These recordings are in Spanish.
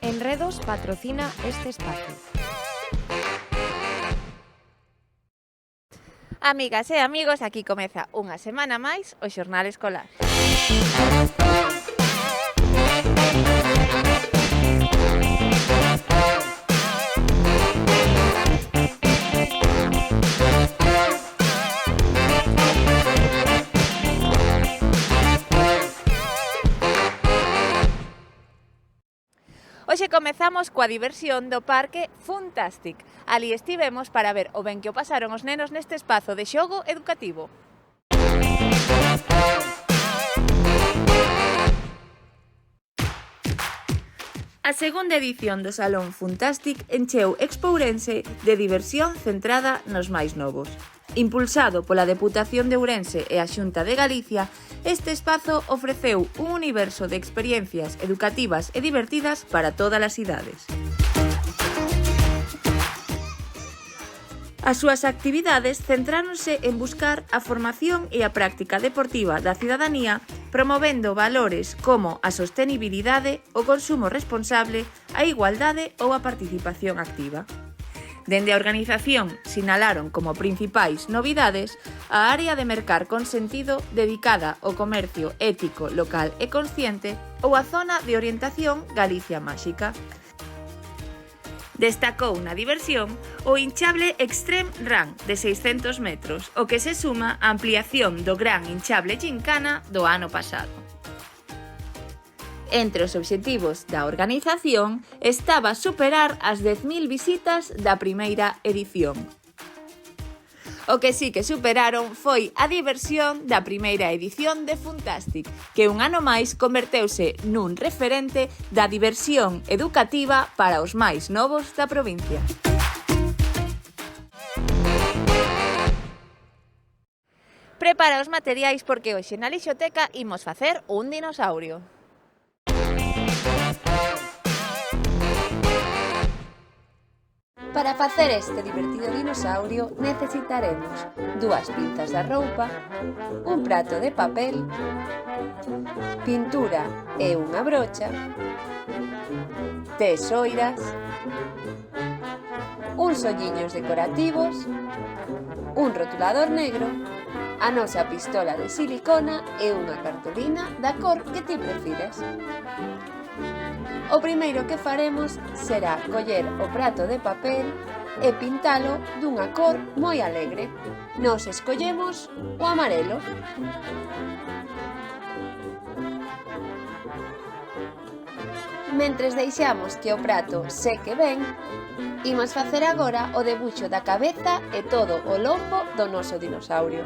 Enredos patrocina este espacio. Amigas e amigos, aquí comeza unha semana máis o Xornal Escolar. Hoxe comezamos coa diversión do Parque Funtastic. Ali estivemos para ver o ben que o pasaron os nenos neste espazo de xogo educativo. A segunda edición do Salón Funtastic encheu Expo Ourense de diversión centrada nos máis novos. Impulsado pola Deputación de Ourense e a Xunta de Galicia, este espazo ofreceu un universo de experiencias educativas e divertidas para todas as idades. As súas actividades centráronse en buscar a formación e a práctica deportiva da cidadanía, promovendo valores como a sostenibilidade, o consumo responsable, a igualdade ou a participación activa. Dende a organización sinalaron como principais novidades a área de mercar con sentido dedicada ao comercio ético, local e consciente ou a zona de orientación Galicia Máxica. Destacou na diversión o hinchable Extreme Run de 600 metros, o que se suma á ampliación do gran hinchable Gincana do ano pasado. Entre os obxectivos da organización estaba superar as 10.000 visitas da primeira edición. O que sí que superaron foi a diversión da primeira edición de Funtastic, que un ano máis converteuse nun referente da diversión educativa para os máis novos da provincia. Prepara os materiais porque hoxe na Lixoteca imos facer un dinosaurio. Para facer este divertido dinosaurio necesitaremos 2 pinzas da roupa, un prato de papel, pintura e unha brocha, tesoiras, uns olliños decorativos, un rotulador negro, a nosa pistola de silicona e unha cartolina da cor que ti prefires. O primeiro que faremos será coller o prato de papel e pintalo dunha cor moi alegre. Nos escollemos o amarelo. Mentres deixamos que o prato seque ben, imos facer agora o debuxo da cabeza e todo o lombo do noso dinosaurio.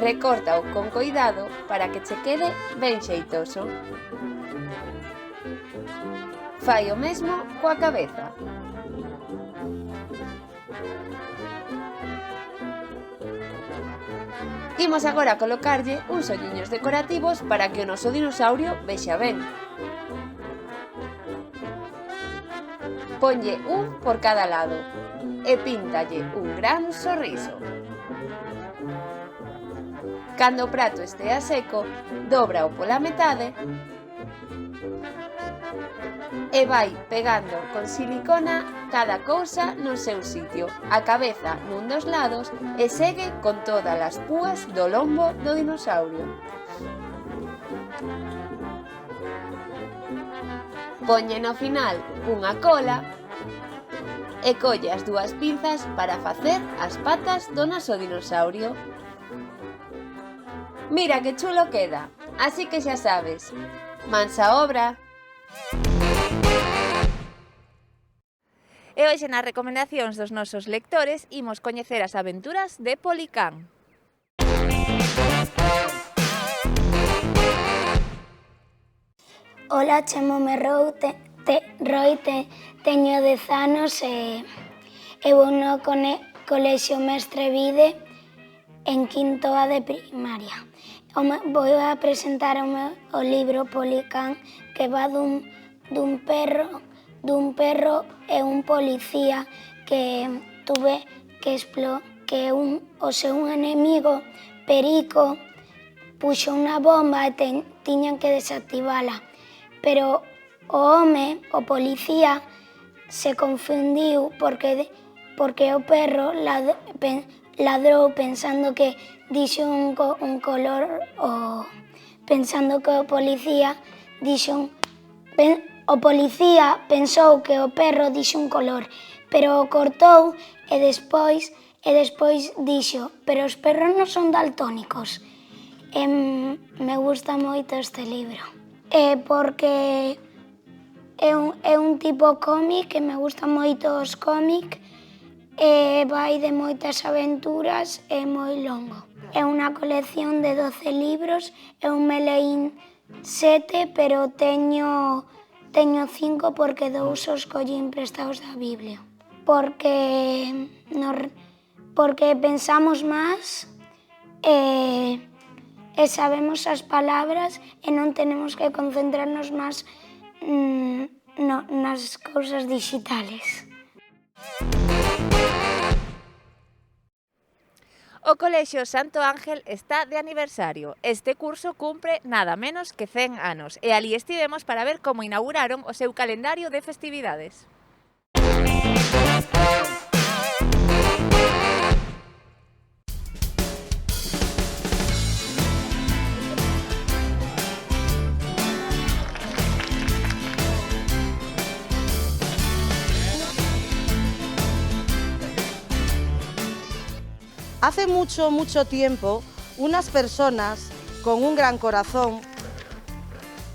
Recórtao con coidado para que che quede ben xeitoso. Fai o mesmo coa cabeza. Imos agora colocarlle uns olliños decorativos para que o noso dinosaurio vexa ben. Ponlle un por cada lado e píntalle un gran sorriso. Cando o prato estea seco, dóbrao pola metade e vai pegando con silicona cada cousa no seu sitio, a cabeza nun dos lados e segue con todas as púas do lombo do dinosaurio. Ponlle no final unha cola e colle as 2 pinzas para facer as patas do noso dinosaurio. Mira que chulo queda, así que xa sabes, mansa obra. E hoxe nas recomendacións dos nosos lectores imos coñecer as aventuras de Policán. Ola, chamome Roite, teño 10 anos e vou no colexio Mestre Vide en quinto A de primaria. Vou a presentar o libro Policán, que va dun perro e un policía que tuve que o seu enemigo, Perico, puxo unha bomba e tiñan que desactivala. Pero o home, o policía, se confundiu porque o perro ladrou pensando que dixo un color, pensando que o policía dixo o policía pensou que o perro dixo un color, pero o cortou e despois dixo, pero os perros non son daltónicos. Me gusta moito este libro, porque é un tipo cómic, e me gustan moito os cómic, vai de moitas aventuras, é moi longo. É unha colección de 12 libros, eu me leín 7, pero teño 5 porque 2 os collín prestados da Biblia. Porque pensamos máis e sabemos as palabras e non tenemos que concentrarnos máis nas cousas digitales. O Colexio Santo Ángel está de aniversario. Este curso cumpre nada menos que 100 anos e alí estivemos para ver como inauguraron o seu calendario de festividades. Hace mucho tiempo, unas personas con un gran corazón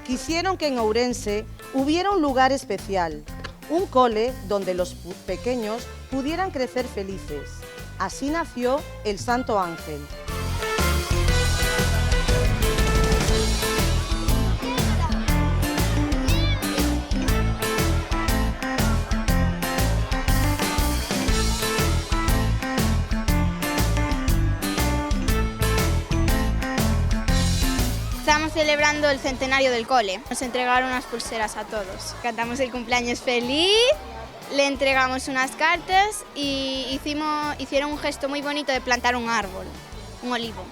quisieron que en Ourense hubiera un lugar especial, un cole donde los pequeños pudieran crecer felices. Así nació el Santo Ángel. Estamos celebrando el centenario del cole. Nos entregaron unas pulseras a todos. Cantamos el cumpleaños feliz, le entregamos unas cartas y hicieron un gesto muy bonito de plantar un árbol, un olivo.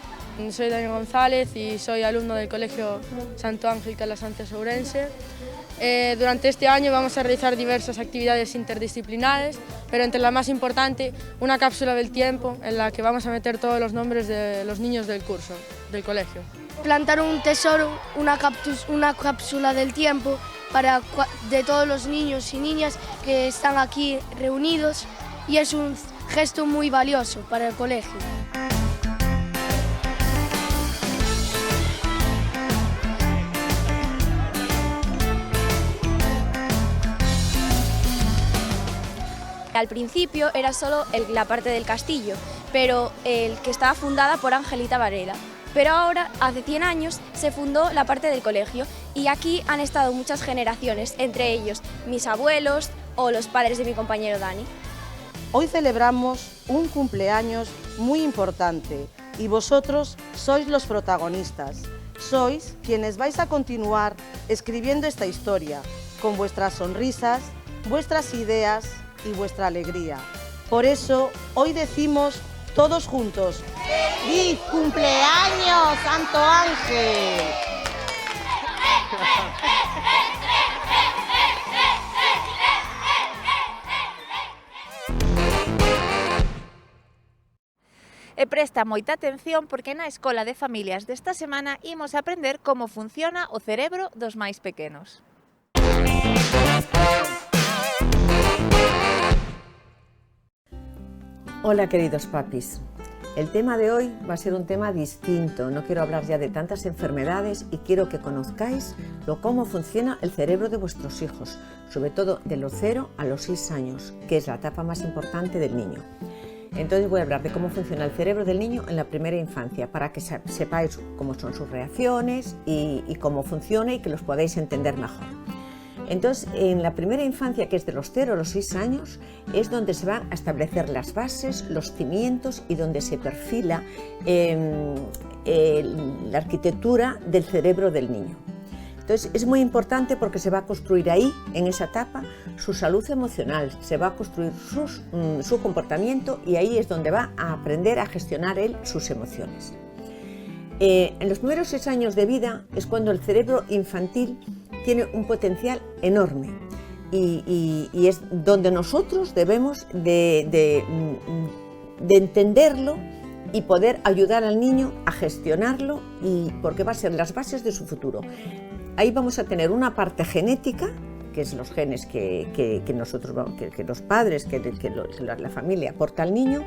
Soy Daniel González y soy alumno del Colegio Santo Ángel Calasantes Ourense. Durante este año vamos a realizar diversas actividades interdisciplinares, pero entre la más importante, una cápsula del tiempo en la que vamos a meter todos los nombres de los niños del curso, del colegio. Plantar un tesoro, una cápsula del tiempo de todos los niños y niñas que están aquí reunidos, y es un gesto muy valioso para el colegio. Al principio era solo la parte del castillo, pero el que estaba fundada por Angelita Varela. Pero ahora, hace 100 años, se fundó la parte del colegio y aquí han estado muchas generaciones, entre ellos mis abuelos o los padres de mi compañero Dani. Hoy celebramos un cumpleaños muy importante y vosotros sois los protagonistas. Sois quienes vais a continuar escribiendo esta historia con vuestras sonrisas, vuestras ideas y vuestra alegría. Por eso, hoy decimos todos juntos: ¡Feliz cumpleaños, Santo Ángel! E presta moita atención porque na Escola de Familias desta semana imos aprender como funciona o cerebro dos máis pequenos. Hola queridos papis, el tema de hoy va a ser un tema distinto, no quiero hablar ya de tantas enfermedades y quiero que conozcáis cómo funciona el cerebro de vuestros hijos, sobre todo de los 0 a los 6 años, que es la etapa más importante del niño. Entonces voy a hablar de cómo funciona el cerebro del niño en la primera infancia, para que sepáis cómo son sus reacciones y cómo funciona y que los podáis entender mejor. Entonces, en la primera infancia, que es de los 0 a los 6 años, es donde se van a establecer las bases, los cimientos y donde se perfila la arquitectura del cerebro del niño. Entonces es muy importante porque se va a construir ahí, en esa etapa, su salud emocional, se va a construir su comportamiento y ahí es donde va a aprender a gestionar él sus emociones. En los primeros 6 años de vida es cuando el cerebro infantil tiene un potencial enorme y es donde nosotros debemos de entenderlo y poder ayudar al niño a gestionarlo, porque va a ser las bases de su futuro. Ahí vamos a tener una parte genética, que es los genes que los padres, la familia aporta al niño,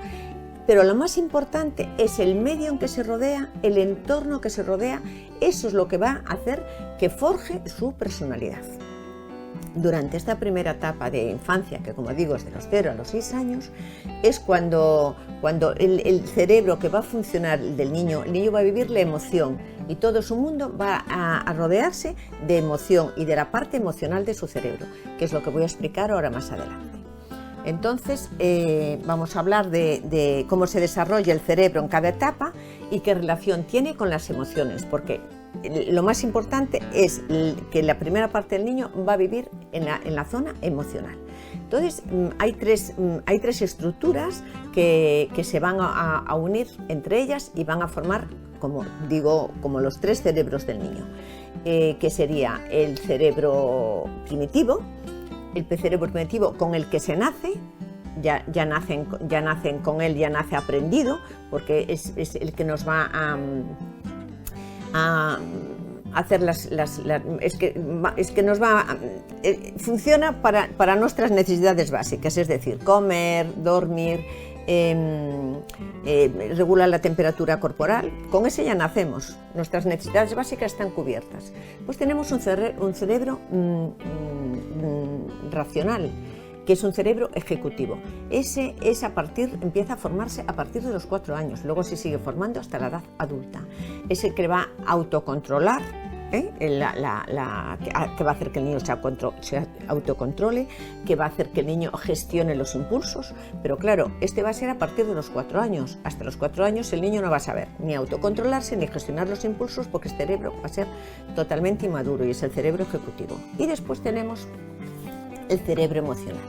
pero lo más importante es el medio en que se rodea, el entorno que se rodea. Eso es lo que va a hacer que forje su personalidad. Durante esta primera etapa de infancia, que como digo es de los 0 a los 6 años, es cuando el cerebro que va a funcionar del niño, el niño va a vivir la emoción y todo su mundo va a rodearse de emoción y de la parte emocional de su cerebro, que es lo que voy a explicar ahora más adelante. Entonces vamos a hablar de cómo se desarrolla el cerebro en cada etapa y qué relación tiene con las emociones, porque lo más importante es que la primera parte del niño va a vivir en la zona emocional. Entonces hay tres estructuras que se van a unir entre ellas y van a formar, como digo, como los 3 cerebros del niño, que sería el cerebro primitivo, el cerebro primitivo con el que se nace. Ya nacen con él, ya nace aprendido, porque es el que nos va a hacer funciona para nuestras necesidades básicas, es decir, comer, dormir, regula la temperatura corporal. Con ese ya nacemos, nuestras necesidades básicas están cubiertas. Pues tenemos un cerebro racional, que es un cerebro ejecutivo. Ese empieza a formarse a partir de los 4 años, luego se sigue formando hasta la edad adulta. Es el que va a autocontrolar, que va a hacer que el niño se autocontrole, que va a hacer que el niño gestione los impulsos, pero claro, va a ser a partir de los 4 años. Hasta los 4 años el niño no va a saber ni autocontrolarse ni gestionar los impulsos, porque el cerebro va a ser totalmente inmaduro y es el cerebro ejecutivo. Y después tenemos el cerebro emocional.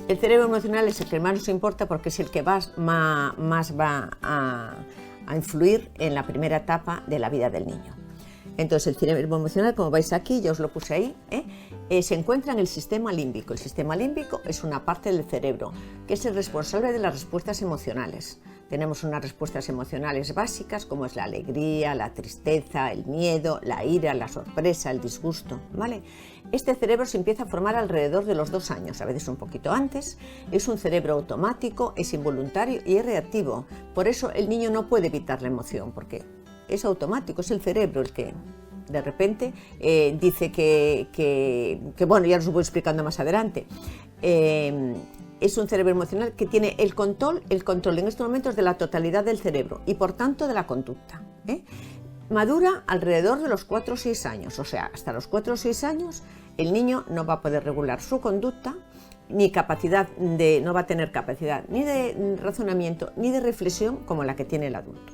El cerebro emocional es el que más nos importa porque es el que más va a influir en la primera etapa de la vida del niño. Entonces el cerebro emocional, como veis aquí, yo os lo puse ahí, se encuentra en el sistema límbico. El sistema límbico es una parte del cerebro que es el responsable de las respuestas emocionales. Tenemos unas respuestas emocionales básicas como es la alegría, la tristeza, el miedo, la ira, la sorpresa, el disgusto, ¿vale? Este cerebro se empieza a formar alrededor de los 2 años, a veces un poquito antes. Es un cerebro automático, es involuntario y es reactivo. Por eso el niño no puede evitar la emoción, porque es automático, es el cerebro el que de repente dice que bueno, ya os lo voy explicando más adelante. Es un cerebro emocional que tiene el control en estos momentos de la totalidad del cerebro y por tanto de la conducta. Madura alrededor de los 4 o 6 años, o sea, hasta los 4 o 6 años el niño no va a poder regular su conducta, no va a tener capacidad ni de razonamiento ni de reflexión como la que tiene el adulto.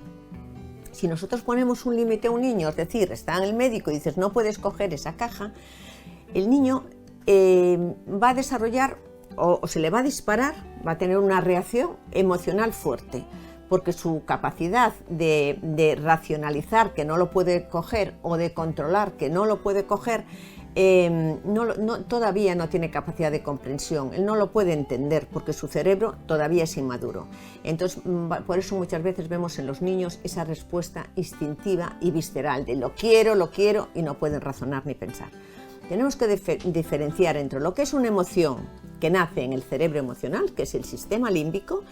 Si nosotros ponemos un límite a un niño, es decir, está en el médico y dices no puedes coger esa caja, el niño va a desarrollar o se le va a disparar, va a tener una reacción emocional fuerte, porque su capacidad de racionalizar que no lo puede coger o de controlar que no lo puede coger todavía no tiene capacidad de comprensión, él no lo puede entender porque su cerebro todavía es inmaduro. Entonces, por eso muchas veces vemos en los niños esa respuesta instintiva y visceral de lo quiero y no pueden razonar ni pensar. Tenemos que diferenciar entre lo que es una emoción que nace en el cerebro emocional, que es el sistema límbico,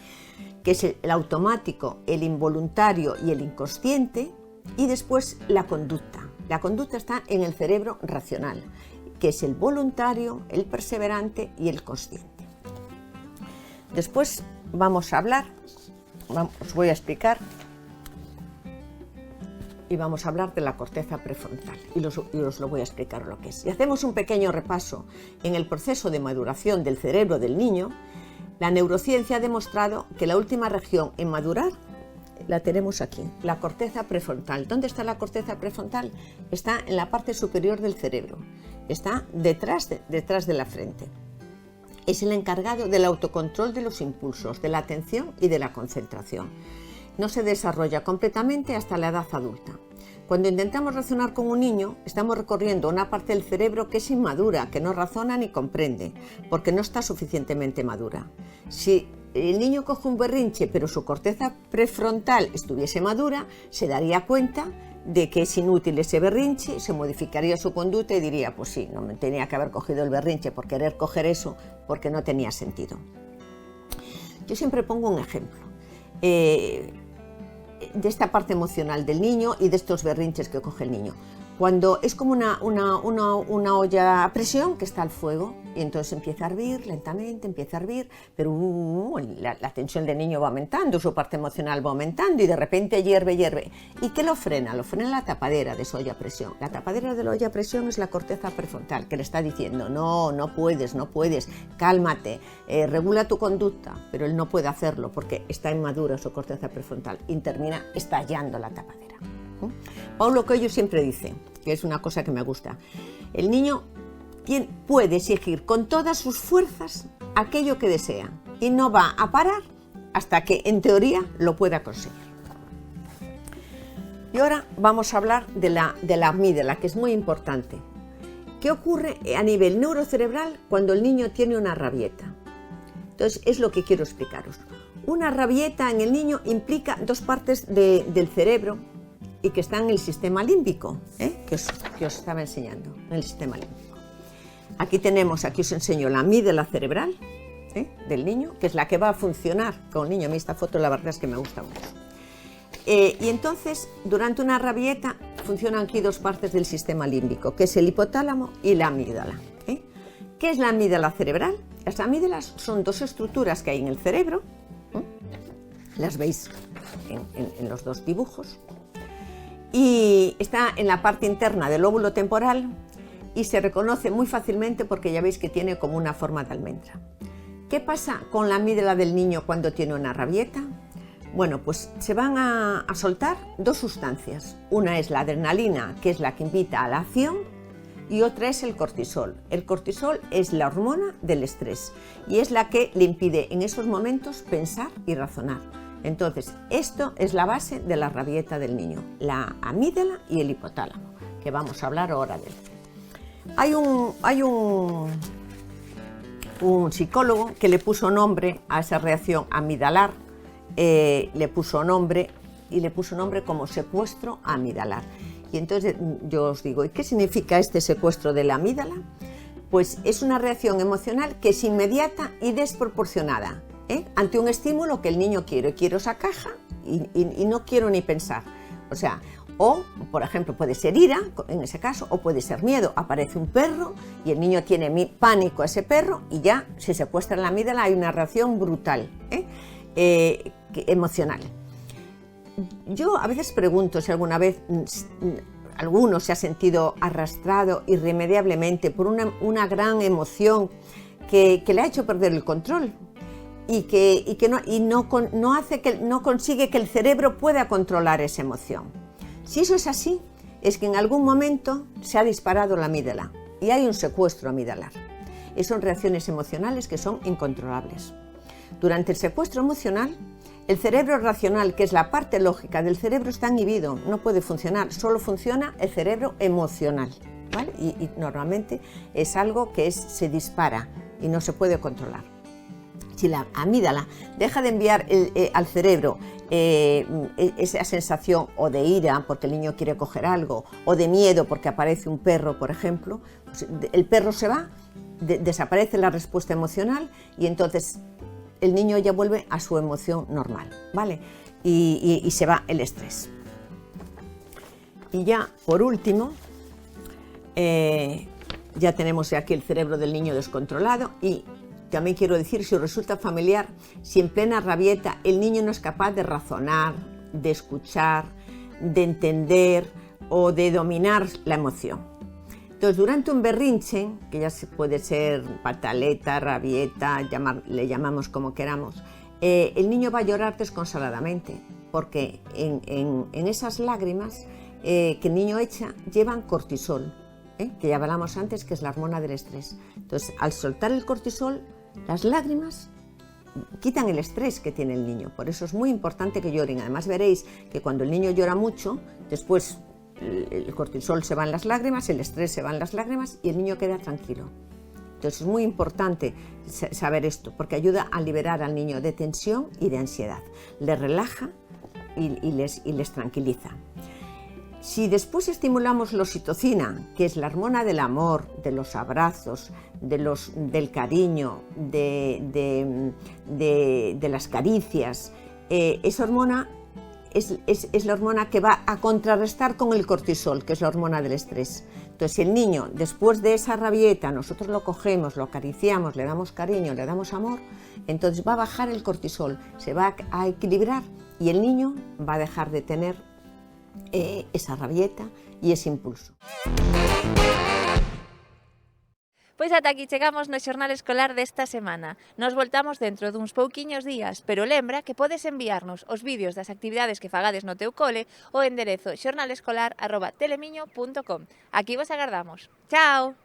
que es el automático, el involuntario y el inconsciente, y después la conducta. La conducta está en el cerebro racional, que es el voluntario, el perseverante y el consciente. Después vamos a hablar, os voy a explicar, y vamos a hablar de la corteza prefrontal y os lo voy a explicar lo que es. Si hacemos un pequeño repaso en el proceso de maduración del cerebro del niño, la neurociencia ha demostrado que la última región en madurar la tenemos aquí, la corteza prefrontal. ¿Dónde está la corteza prefrontal? Está en la parte superior del cerebro, está detrás de la frente. Es el encargado del autocontrol de los impulsos, de la atención y de la concentración. No se desarrolla completamente hasta la edad adulta. Cuando intentamos razonar con un niño, estamos recorriendo una parte del cerebro que es inmadura, que no razona ni comprende, porque no está suficientemente madura. Si el niño coge un berrinche, pero su corteza prefrontal estuviese madura, se daría cuenta de que es inútil ese berrinche, se modificaría su conducta y diría, pues sí, no me tenía que haber cogido el berrinche por querer coger eso, porque no tenía sentido. Yo siempre pongo un ejemplo de esta parte emocional del niño y de estos berrinches que coge el niño. Cuando es como una olla a presión que está al fuego y entonces empieza a hervir lentamente, empieza a hervir, pero la tensión del niño va aumentando, su parte emocional va aumentando y de repente hierve. ¿Y qué lo frena? Lo frena la tapadera de esa olla a presión. La tapadera de la olla a presión es la corteza prefrontal que le está diciendo no puedes, cálmate, regula tu conducta, pero él no puede hacerlo porque está inmadura su corteza prefrontal y termina estallando la tapadera. Paulo Coelho siempre dice, que es una cosa que me gusta, el niño puede exigir con todas sus fuerzas aquello que desea y no va a parar hasta que en teoría lo pueda conseguir. Y ahora vamos a hablar de la amígdala, que es muy importante. ¿Qué ocurre a nivel neurocerebral cuando el niño tiene una rabieta? Entonces es lo que quiero explicaros. Una rabieta en el niño implica dos partes del cerebro y que está en el sistema límbico, que os estaba enseñando, en el sistema límbico. Aquí os enseño la amígdala cerebral del niño, que es la que va a funcionar con el niño. A mí esta foto la verdad es que me gusta mucho. Y entonces, durante una rabieta, funcionan aquí dos partes del sistema límbico, que es el hipotálamo y la amígdala. ¿Qué es la amígdala cerebral? Las amígdalas son dos estructuras que hay en el cerebro, las veis en los dos dibujos, y está en la parte interna del lóbulo temporal y se reconoce muy fácilmente porque ya veis que tiene como una forma de almendra. ¿Qué pasa con la amígdala del niño cuando tiene una rabieta? Bueno, pues se van a soltar dos sustancias. Una es la adrenalina, que es la que invita a la acción, y otra es el cortisol. El cortisol es la hormona del estrés y es la que le impide en esos momentos pensar y razonar. Entonces, esto es la base de la rabieta del niño, la amígdala y el hipotálamo, que vamos a hablar ahora de él. Hay un psicólogo que le puso nombre a esa reacción amidalar, le puso nombre como secuestro amidalar. Y entonces yo os digo, ¿y qué significa este secuestro de la amígdala? Pues es una reacción emocional que es inmediata y desproporcionada. Ante un estímulo que el niño quiere esa caja y no quiero ni pensar. O sea, o por ejemplo puede ser ira en ese caso, o puede ser miedo. Aparece un perro y el niño tiene pánico a ese perro y ya se secuestra la amígdala, hay una reacción brutal, emocional. Yo a veces pregunto si alguna vez alguno se ha sentido arrastrado irremediablemente por una gran emoción que le ha hecho perder el control. Y no consigue que el cerebro pueda controlar esa emoción. Si eso es así, es que en algún momento se ha disparado la amígdala y hay un secuestro amidalar. Y son reacciones emocionales que son incontrolables. Durante el secuestro emocional, el cerebro racional, que es la parte lógica del cerebro, está inhibido, no puede funcionar, solo funciona el cerebro emocional, ¿vale? Y normalmente es algo que se dispara y no se puede controlar. Si la amígdala deja de enviar al cerebro esa sensación o de ira porque el niño quiere coger algo, o de miedo porque aparece un perro, por ejemplo, pues el perro se va, desaparece la respuesta emocional y entonces el niño ya vuelve a su emoción normal, ¿vale? Y se va el estrés. Y ya, por último, ya tenemos aquí el cerebro del niño descontrolado y también quiero decir, si os resulta familiar, si en plena rabieta el niño no es capaz de razonar, de escuchar, de entender o de dominar la emoción. Entonces, durante un berrinche, que ya puede ser pataleta, rabieta, le llamamos como queramos, el niño va a llorar desconsoladamente porque en esas lágrimas que el niño echa llevan cortisol, que ya hablamos antes, que es la hormona del estrés. Entonces, al soltar el cortisol, las lágrimas quitan el estrés que tiene el niño. Por eso es muy importante que lloren. Además veréis que cuando el niño llora mucho, después el cortisol se va en las lágrimas, el estrés se va en las lágrimas y el niño queda tranquilo. Entonces es muy importante saber esto, porque ayuda a liberar al niño de tensión y de ansiedad. Les relaja y les tranquiliza. Si después estimulamos la oxitocina, que es la hormona del amor, de los abrazos, del cariño, de las caricias, esa hormona es la hormona que va a contrarrestar con el cortisol, que es la hormona del estrés. Entonces, si el niño, después de esa rabieta, nosotros lo cogemos, lo acariciamos, le damos cariño, le damos amor, entonces va a bajar el cortisol, se va a equilibrar y el niño va a dejar de tener esa rabieta y ese impulso. Pois ata aquí chegamos no xornal escolar desta semana. Nos voltamos dentro duns pouquiños días, pero lembra que podes enviarnos os vídeos das actividades que fagades no teu cole ao enderezo xornalescolar@telemiño.com. Aquí vos agardamos. Chao!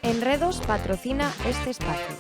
Enredos patrocina este espacio.